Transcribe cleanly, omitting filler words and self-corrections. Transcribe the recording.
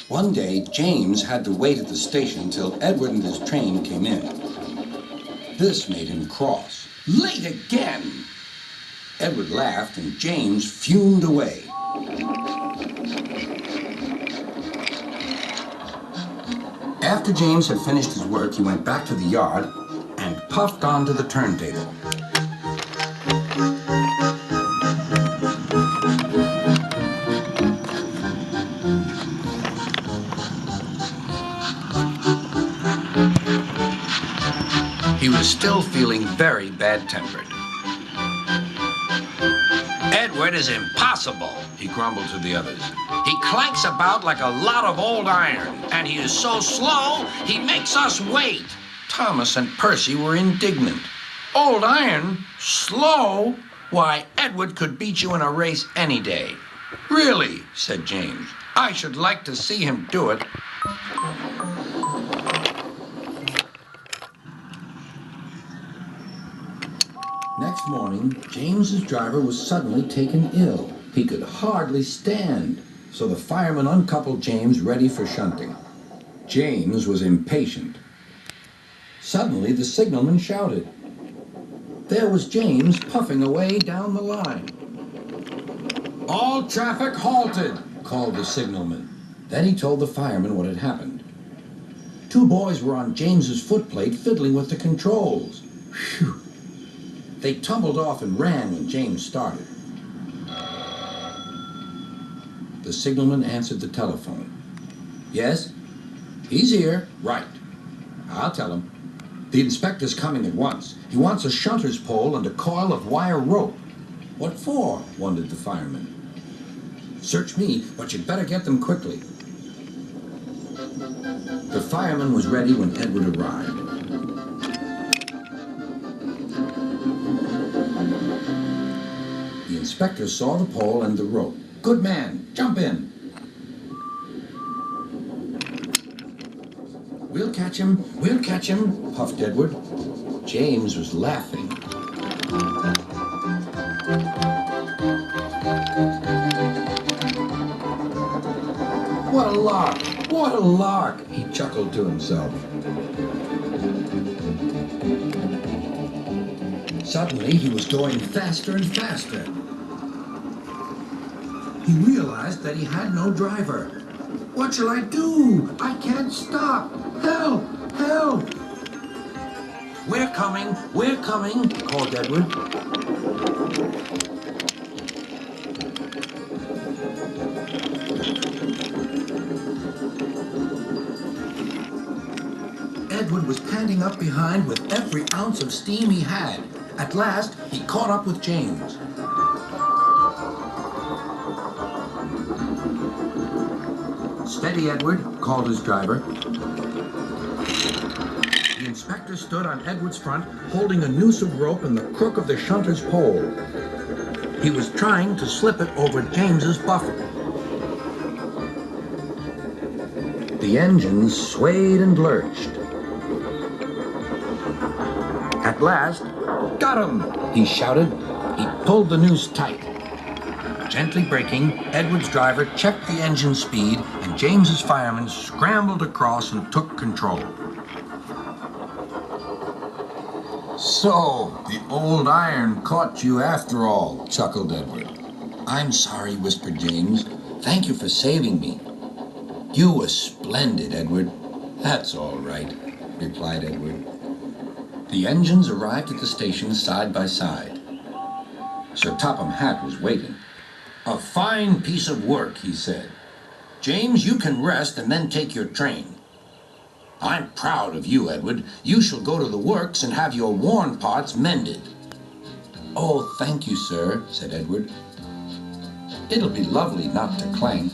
One day, James had to wait at the station till Edward and his train came in. This made him cross. Late again! Edward laughed and James fumed away. After James had finished his work, he went back to the yard and puffed onto the turntable. He was still feeling very bad-tempered. Edward is impossible, He grumbled to the others. he clanks about like a lot of old iron, and he is so slow, he makes us wait. Thomas and Percy were indignant. Old iron? Slow? Why, Edward could beat you in a race any day. Really, said James. I should like to see him do it. Next morning, James's driver was suddenly taken ill. He could hardly stand, so the fireman uncoupled James ready for shunting. James was impatient. Suddenly, the signalman shouted. There was James puffing away down the line. All traffic halted, called the signalman. Then he told the fireman what had happened. Two boys were on James's footplate fiddling with the controls. Phew. They tumbled off and ran when James started. The signalman answered the telephone. Yes? He's here. Right. I'll tell him. The inspector's coming at once. He wants a shunter's pole and a coil of wire rope. What for? Wondered the fireman. Search me, but you'd better get them quickly. The fireman was ready when Edward arrived. The inspector saw the pole and the rope. Good man, jump in. We'll catch him, puffed Edward. James was laughing. What a lark, he chuckled to himself. Suddenly, he was going faster and faster. He realized that he had no driver. What shall I do? I can't stop. Help! Help! We're coming, called Edward. Edward was panting up behind with every ounce of steam he had. At last, he caught up with James. Steady, Edward, called his driver. The inspector stood on Edward's front, holding a noose of rope in the crook of the shunter's pole. He was trying to slip it over James's buffer. The engines swayed and lurched. At last, got him, he shouted. He pulled the noose tight. Gently braking, Edward's driver checked the engine speed, and James's fireman scrambled across and took control. So, the old iron caught you after all, chuckled Edward. I'm sorry, whispered James. Thank you for saving me. You were splendid, Edward. That's all right, replied Edward. The engines arrived at the station side by side. Sir Topham Hatt was waiting. A fine piece of work, he said. James, you can rest and then take your train. I'm proud of you, Edward. You shall go to the works and have your worn parts mended. Oh, thank you, sir, said Edward. It'll be lovely not to clank.